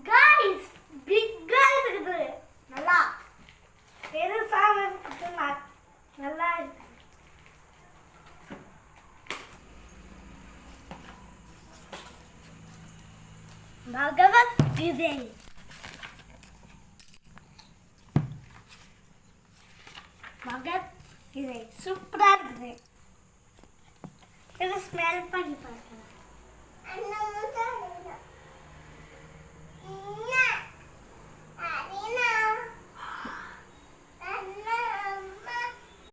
Guys, big-ஆ இருக்குது. நல்லா பெருசாக இருக்குது. நல்லா இருக்கு. பகவத்கீதை. பகவத்கீதை சூப்பரா இருக்குது. இது ஸ்மெல் பண்ணி பார்க்கலாம்.